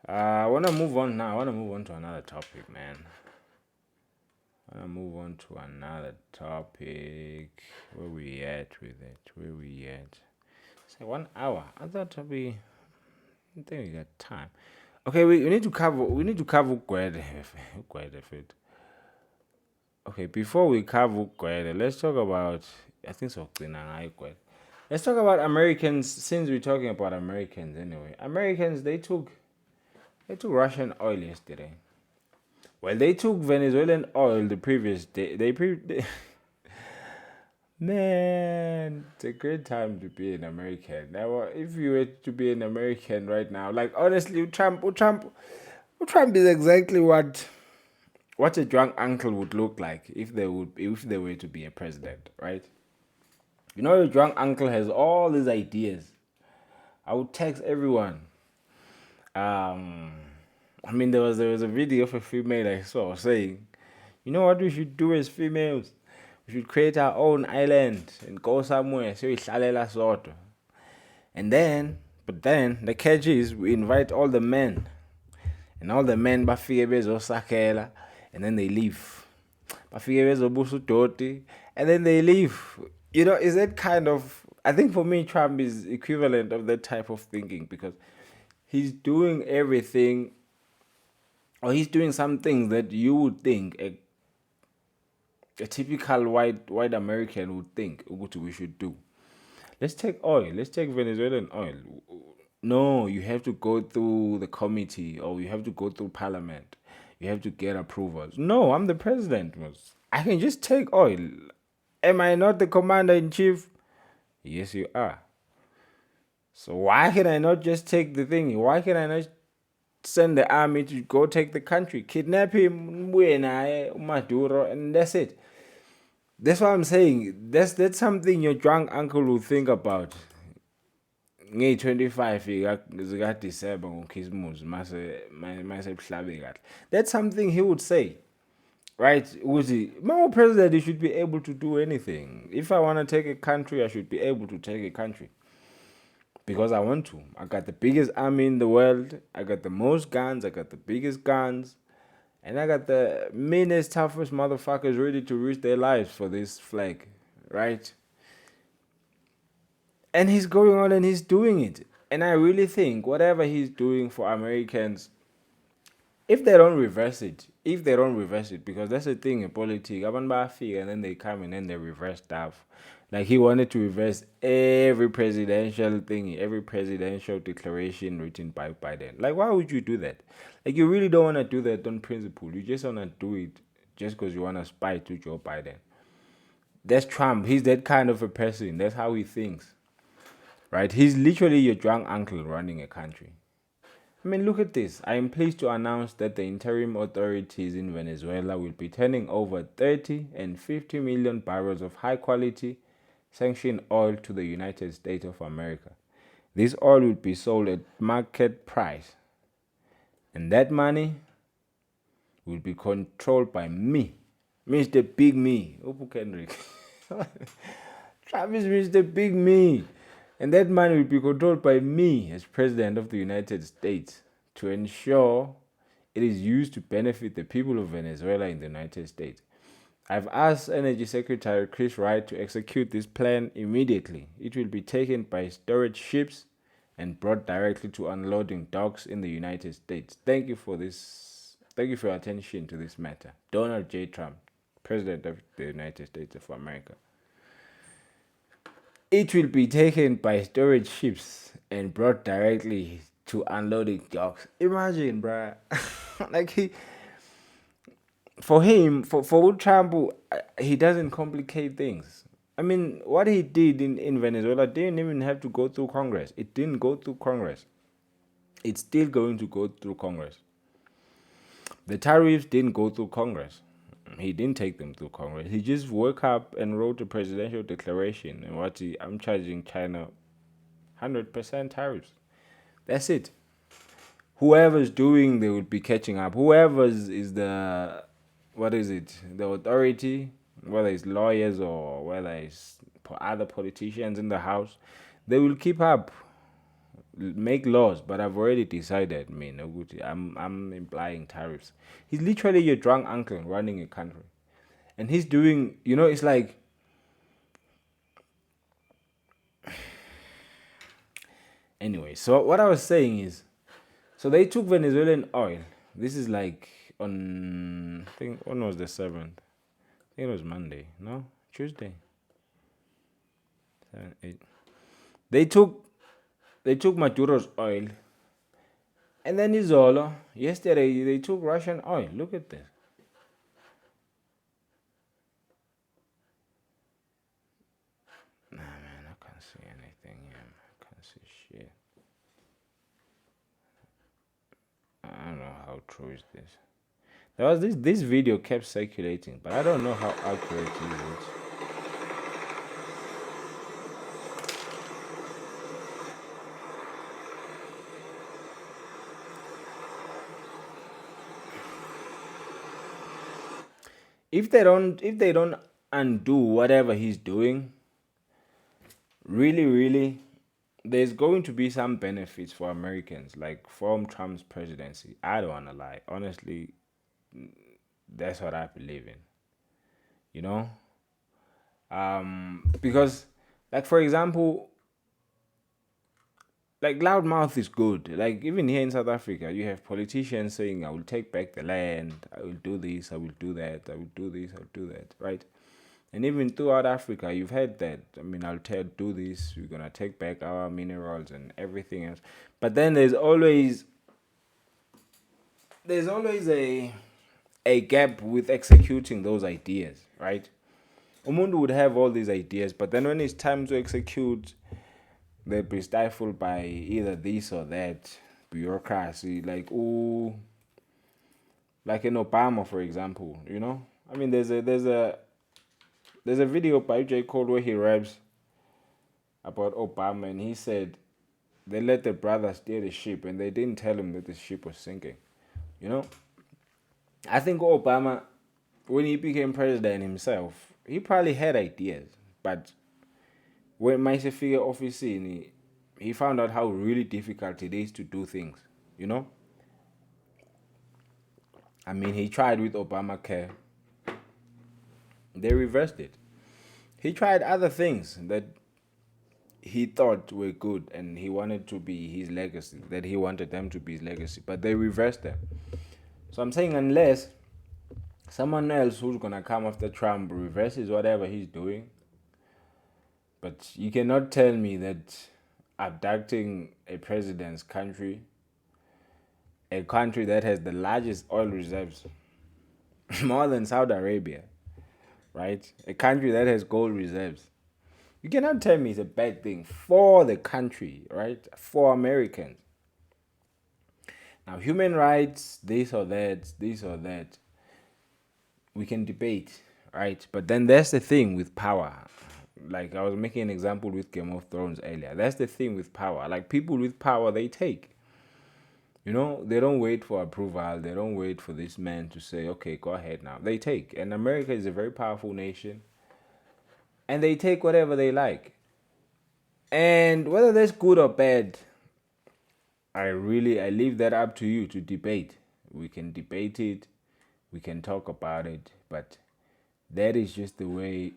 I want to move on now. I want to move on to another topic, man. I want to move on to another topic. Where we at with it? Where we at? It's like 1 hour. I thought it'd be. I think we got time. Okay, we need to cover. We need to cover Gwede. Gwede fit. Okay, before we cover Gwede, let's talk about. I think so. Gwede. Let's talk about Americans. Since we're talking about Americans, anyway, Americans they took Russian oil yesterday. Well, they took Venezuelan oil the previous day. Man, it's a great time to be an American. Now, if you were to be an American right now, like honestly, Trump is exactly what a drunk uncle would look like if they were to be a president, right? You know, a drunk uncle has all these ideas. I would text everyone. Um, I mean, there was a video of a female I saw saying, you know what we should do as females? We should create our own island and go somewhere so we hlalela sodwa. But then the catch is we invite all the men, and all the men bafike bezosakela, and then they leave. Bafike bezobusa udoti, and then they leave. You know, is that kind of? I think for me, Trump is equivalent of that type of thinking because he's doing everything, or he's doing some things that you would think a typical white American would think what we should do. Let's take oil. Let's take Venezuelan oil. No, you have to go through the committee or you have to go through parliament. You have to get approvals. No, I'm the president. I can just take oil. Am I not the commander in chief? Yes, you are. So why can I not just take the thing? Why can I not send the army to go take the country, kidnap him, Maduro, and that's it? That's what I'm saying. That's something your drunk uncle will think about. Nge-25 zika-December ngokhisimusi mase kuhlabe kahle. That's something he would say. Right? My president, he should be able to do anything. If I want to take a country, I should be able to take a country. Because I want to. I got the biggest army in the world. I got the most guns. I got the biggest guns. And I got the meanest, toughest motherfuckers ready to risk their lives for this flag. Right? And he's going on and he's doing it. And I really think whatever he's doing for Americans, if they don't reverse it, because that's the thing in politics, abantu bayafika and then they come and then they reverse stuff. Like he wanted to reverse every presidential thing, every presidential declaration written by Biden. Like, why would you do that? Like, you really don't want to do that on principle. You just want to do it just because you want to spite to Joe Biden. That's Trump. He's that kind of a person. That's how he thinks. Right? He's literally your drunk uncle running a country. I mean, look at this. I am pleased to announce that the interim authorities in Venezuela will be turning over 30 and 50 million barrels of high quality sanctioned oil to the United States of America. This oil will be sold at market price. And that money will be controlled by me, Mr. Big Me. Opu Kendrick. Travis, Mr. Big Me. And that money will be controlled by me as President of the United States to ensure it is used to benefit the people of Venezuela in the United States. I've asked Energy Secretary Chris Wright to execute this plan immediately. It will be taken by storage ships and brought directly to unloading docks in the United States. Thank you for this. Thank you for your attention to this matter. Donald J. Trump, President of the United States of America. It will be taken by storage ships and brought directly to unloading docks. Imagine, bruh. Like for Trump, he doesn't complicate things. I mean, what he did in Venezuela didn't even have to go through Congress. It didn't go through Congress. It's still going to go through Congress. The tariffs didn't go through Congress. He didn't take them through Congress. He just woke up and wrote a presidential declaration and I'm charging China 100% tariffs. That's it. Whoever's doing, they would be catching up. Whoever is the the authority, whether it's lawyers or whether it's other politicians in the house, they will keep up. make laws, but I've already decided, man, I'm implying tariffs. He's literally your drunk uncle running a country. And he's doing, it's like, anyway, so what I was saying is, so they took Venezuelan oil. This is like I think, when was the 7th? I think it was Monday, no? Tuesday. 7, 8. They took Maduro's oil. And then Izolo, yesterday, they took Russian oil. Look at this. Nah, man, I can't see anything here. I can't see shit. I don't know how true is this. There was this video kept circulating, but I don't know how accurate is it. If they don't undo whatever he's doing, really, there's going to be some benefits for Americans, like from Trump's presidency. I don't wanna lie. Honestly, that's what I believe in. You know? Because, like, for example, like, loudmouth is good. Like, even here in South Africa, you have politicians saying, I will take back the land, I will do this, I will do that, I will do this, I'll do that, right? And even throughout Africa, you've heard that. I mean, do this, we're gonna take back our minerals and everything else. But then there's always a gap with executing those ideas, right? Umuntu would have all these ideas, but then when it's time to execute, they'll be stifled by either this or that bureaucracy, like, ooh, like in Obama, for example. I mean, there's a video by J. Cole where he raps about Obama, and he said they let the brother steer the ship, and they didn't tell him that the ship was sinking. You know, I think Obama, when he became president himself, he probably had ideas, but when Maise figure office in, he found out how really difficult it is to do things. You know, I mean, he tried with Obamacare, they reversed it. He tried other things that he thought were good, and he wanted to be his legacy, that he wanted them to be his legacy, but they reversed them. So I'm saying, unless someone else who's gonna come after Trump reverses whatever he's doing, but you cannot tell me that abducting a president's country, a country that has the largest oil reserves, more than Saudi Arabia, right? A country that has gold reserves. You cannot tell me it's a bad thing for the country, right? For Americans. Now, human rights, this or that, we can debate, right? But then there's the thing with power. Like, I was making an example with Game of Thrones earlier. That's the thing with power. Like, people with power, they take. They don't wait for approval. They don't wait for this man to say, okay, go ahead now. They take. And America is a very powerful nation. And they take whatever they like. And whether that's good or bad, I leave that up to you to debate. We can debate it. We can talk about it. But that is just the way,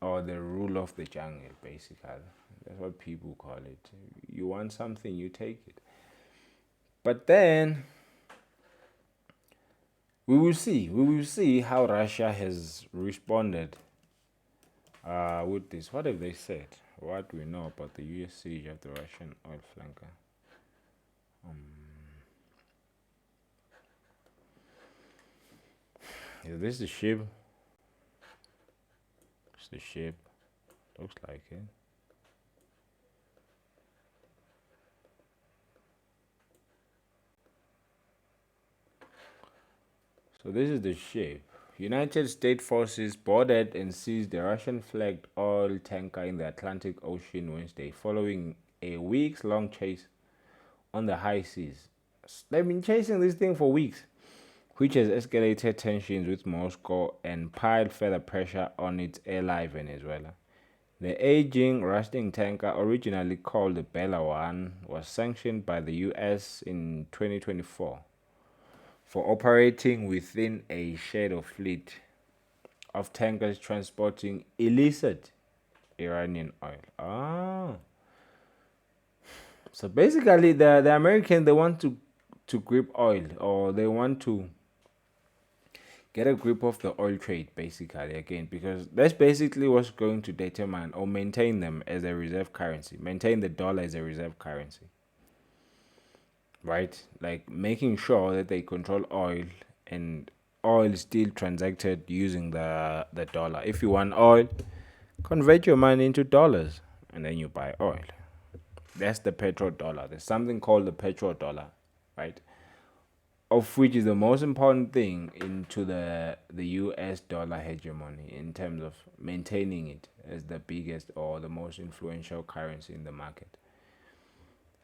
or the rule of the jungle, basically. That's what people call it. You want something, you take it. But then we will see. We will see how Russia has responded with this. What have they said? What do we know about the US siege of the Russian oil flanker? Is this the ship? It's the ship. Looks like it. So this is the ship. United States forces boarded and seized the Russian-flagged oil tanker in the Atlantic Ocean Wednesday, following a weeks-long chase on the high seas. They've been chasing this thing for weeks, which has escalated tensions with Moscow and piled further pressure on its ally Venezuela. The aging, rusting tanker, originally called the Bella One, was sanctioned by the US in 2024 for operating within a shadow fleet of tankers transporting illicit Iranian oil. So basically, the Americans, they want to grip oil, or they want to get a grip of the oil trade, basically, again, because that's basically what's going to determine or maintain them as a reserve currency, maintain the dollar as a reserve currency, right? Like making sure that they control oil, and oil is still transacted using the dollar. If you want oil, convert your money into dollars and then you buy oil. That's the petrodollar. There's something called the petrodollar, right? Of which is the most important thing into the US dollar hegemony in terms of maintaining it as the biggest or the most influential currency in the market.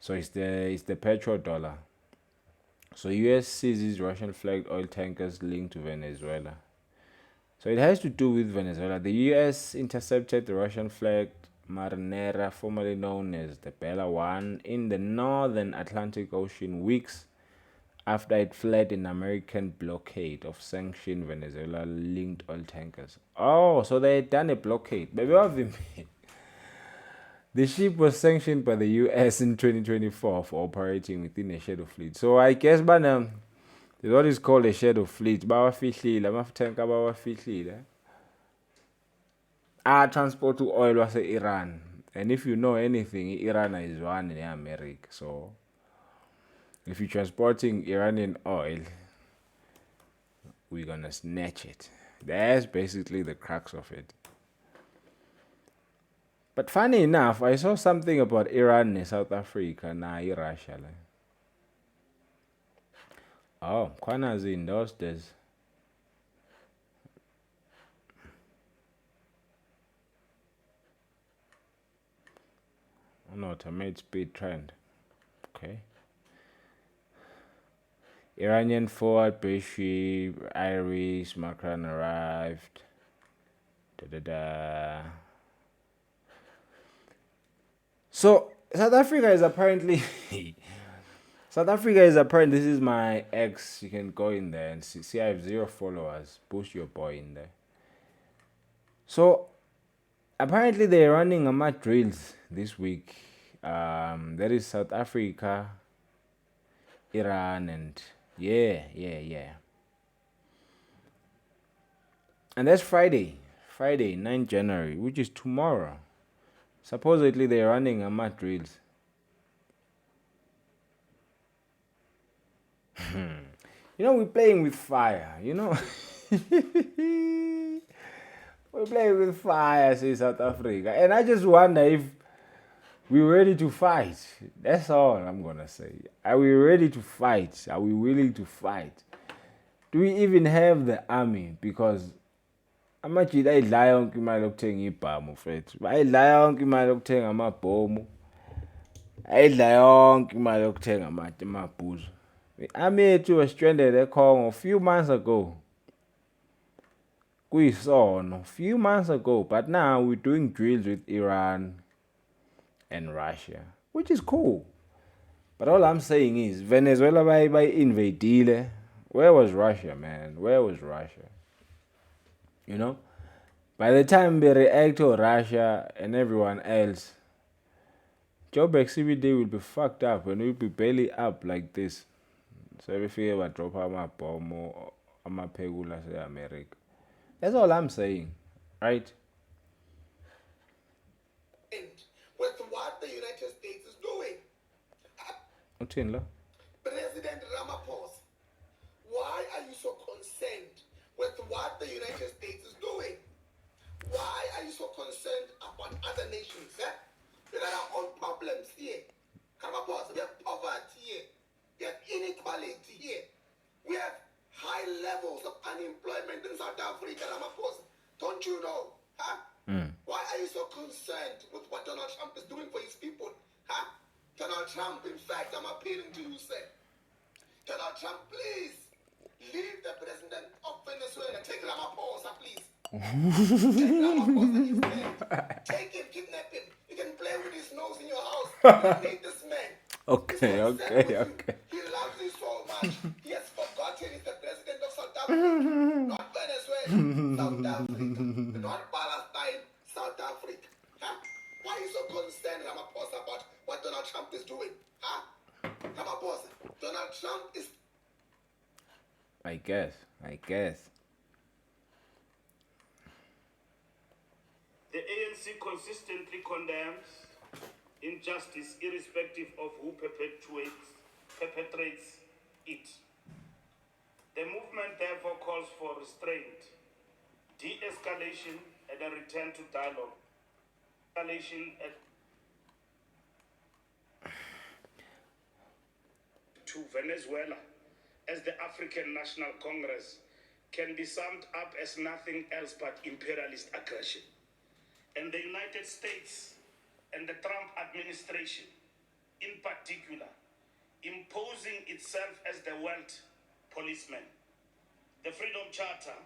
So it's the petrodollar. So US seizes Russian flagged oil tankers linked to Venezuela. So it has to do with Venezuela. The US intercepted the Russian flagged Marinera, formerly known as the Bella One, in the northern Atlantic Ocean weeks after it fled an American blockade of sanctioned Venezuela-linked oil tankers. Oh, so they had done a blockade. Maybe the ship was sanctioned by the US in 2024 for operating within a shadow fleet. So I guess, there's what is called a shadow fleet. Bawafihlile, amatanka bawafihlile. Transport to oil was Iran. And if you know anything, Iran is one in America. So if you're transporting Iranian oil, we're gonna snatch it. That's basically the crux of it. But funny enough, I saw something about Iran and South Africa na Russia. Oh, Kwanazi in those days. Oh no, automate speed trend. Okay. Iranian forward Beshi, Iris, Macron arrived. So South Africa is apparently this is my ex. You can go in there and see I have 0 followers. Push your boy in there. So apparently they're running a drills this week. There is South Africa, Iran, and yeah. And that's Friday, 9th January, which is tomorrow. Supposedly they're running a drills. We're playing with fire, We're playing with fire, say South Africa. And I just wonder if we're ready to fight. That's all I'm going to say. Are we ready to fight? Are we willing to fight? Do we even have the army? Because amajita ayidlala yonke imali yokuthenga ibhamu mfethu. Ayidlala yonke imali yokuthenga amabhomu. Ayidla yonke imali yokuthenga amabhuzu. The army yethu was stranded at Congo a few months ago. A few months ago. But now we're doing drills with Iran and Russia, which is cool. But all I'm saying is, Venezuela by invadile. Where was Russia, man? Where was Russia? By the time they react to Russia and everyone else, Joburg CBD will be fucked up and we'll be barely up like this. So if you ever drop a bomb or a pegula say America. That's all I'm saying, right? With what the United States is doing. President Ramaphosa, why are you so concerned with what the United States is doing? Why are you so concerned about other nations? We got our own problems here. Ramaphosa, we have poverty here. We have inequality here. We have high levels of unemployment in South Africa, Ramaphosa. Don't you know? Why are you so concerned with what Donald Trump is doing for his people? Donald Trump, in fact, I'm appealing to you, sir. Donald Trump, please leave the president of Venezuela. Take Ramaphosa, please. Take Ramaphosa instead. Take him, kidnap him. You can play with his nose in your house. You don't need this man. He's Okay, concerned okay, with you. okay. He loves you so much. He has forgotten he's the president of South Africa. Not Venezuela, South Africa. Not Palestine, South Africa. Huh? Why are you so concerned, Ramaphosa, about what Donald Trump is doing? Huh? Ramaphosa, Donald Trump is... I guess. The ANC consistently condemns injustice irrespective of who perpetrates it. The movement therefore calls for restraint, de-escalation, and a return to dialogue. To Venezuela as the African National Congress can be summed up as nothing else but imperialist aggression. And the United States and the Trump administration, in particular, imposing itself as the world policeman. The Freedom Charter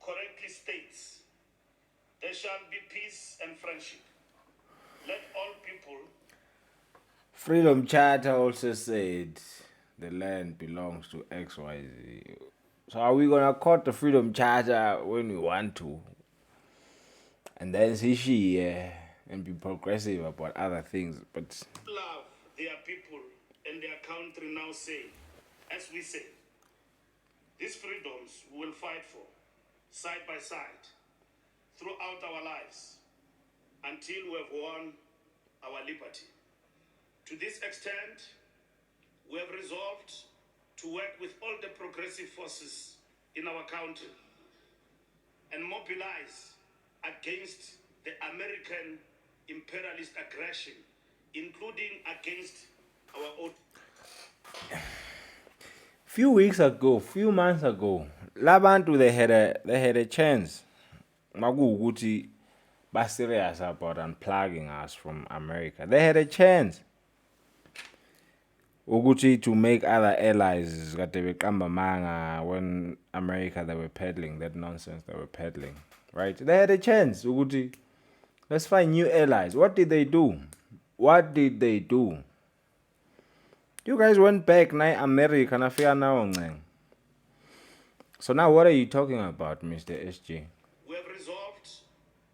correctly states, there shall be peace and friendship. Let all people... Freedom Charter also said the land belongs to XYZ. So are we gonna cut the Freedom Charter when we want to? And then see she and be progressive about other things, but love their people and their country now say, as we say, these freedoms we will fight for, side by side, throughout our lives, until we have won our liberty. To this extent, we have resolved to work with all the progressive forces in our country and mobilize against the American imperialist aggression, including against our own. few months ago, labantu they had a chance. Makuwukuthi ba serious about unplugging us from America. They had a chance. Ukuthi to make other allies kade beqamba manga when America they were peddling that nonsense they were peddling. Right? They had a chance. Ukuthi let's find new allies. What did they do? You guys went back na America nafika nawo nceng. So now what are you talking about, Mr. SG? We have resolved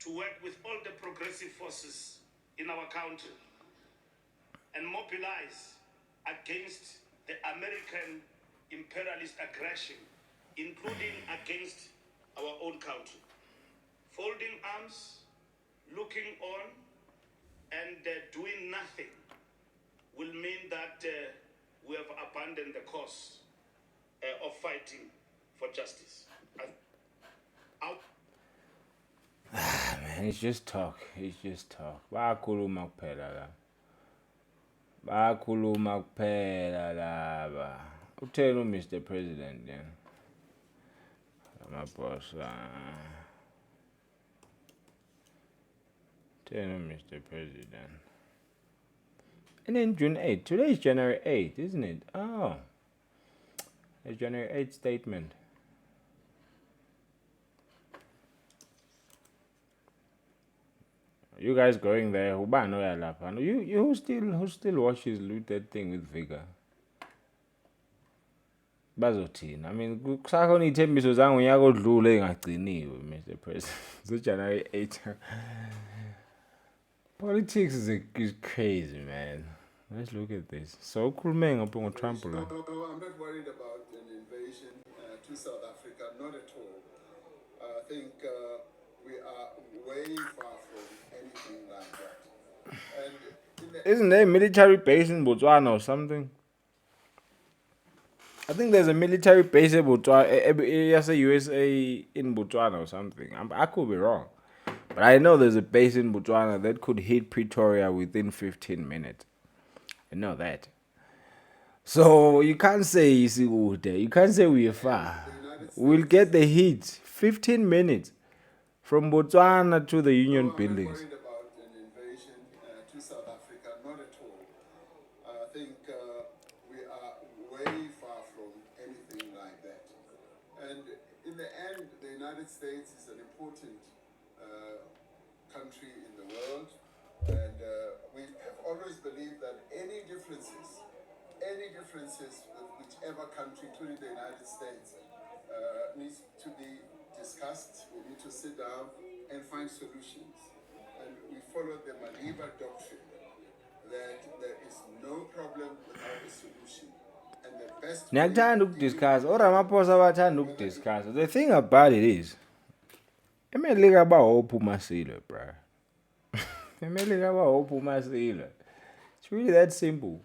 to work with all the progressive forces in our country and mobilize against the American imperialist aggression, including against our own country. Folding arms, looking on, and doing nothing will mean that we have abandoned the cause of fighting for justice. Man, it's just talk. Bayakhuluma kuphela laba. Utheni Mr. President then? Ramaphosa. Utheni Mr. President. And then June 8th. Today is January 8th, isn't it? Oh. It's January 8th statement. You guys going there? You who still watches that thing with vigor? Bazothina. I mean, kusakhona ithembiso zangonyaka odlule engagciniwe, Mr. President. So January 8th. Politics is crazy, man. Let's look at this. So ukhulume ngapho Trump la. No, I'm not worried about an invasion to South Africa, not at all. I think we are way far from anything like that. And isn't there a military base in Botswana or something? I think there's a military base in Botswana, yes, a USA in Botswana or something. I could be wrong. But I know there's a base in Botswana that could hit Pretoria within 15 minutes. I know that. So you can't say you can't say we're far. We'll get the heat. 15 minutes from Botswana to the Union buildings. I'm not worried about an invasion to South Africa, not at all. I think we are way far from anything like that. And in the end, the United States is an important country in the world, and we have always believed that any differences with whichever country, including the United States, needs to be discussed. We need to sit down and find solutions. And we follow the Madiba doctrine that there is no problem without a solution. And the best way Niyakuthanda ukudiscuss or Ramaphosa bathanda ukudiscuss. The thing about it is emelika bahopha umasilo, bro. Emelika bahopha umasilo. It's really that simple.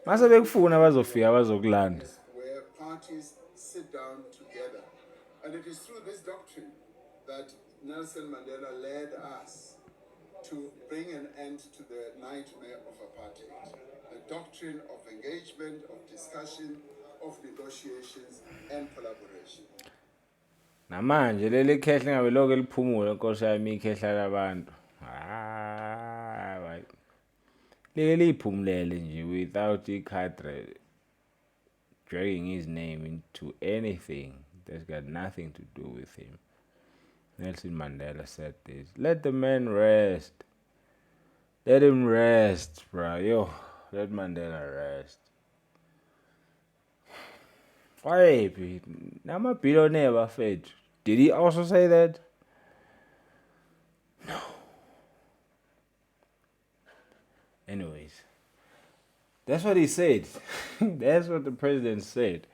Mase bekufuna bazofika bazokulanda. where parties sit down together. And it is through this doctrine that Nelson Mandela led us to bring an end to the nightmare of apartheid. A doctrine of engagement, of discussion, of negotiations, and collaboration. Namanje leli khehla ngabe lokho liphumula Nkosi yami ikhehla labantu. Right. Leli liphumulele nje without ikhadre dragging his name into anything that's got nothing to do with him. Nelson Mandela said this. Let the man rest. Let him rest, bro. Yo, let Mandela rest. Why? I'm a billionaire, Buffett. Did he also say that? No. Anyways, that's what he said. That's what the president said.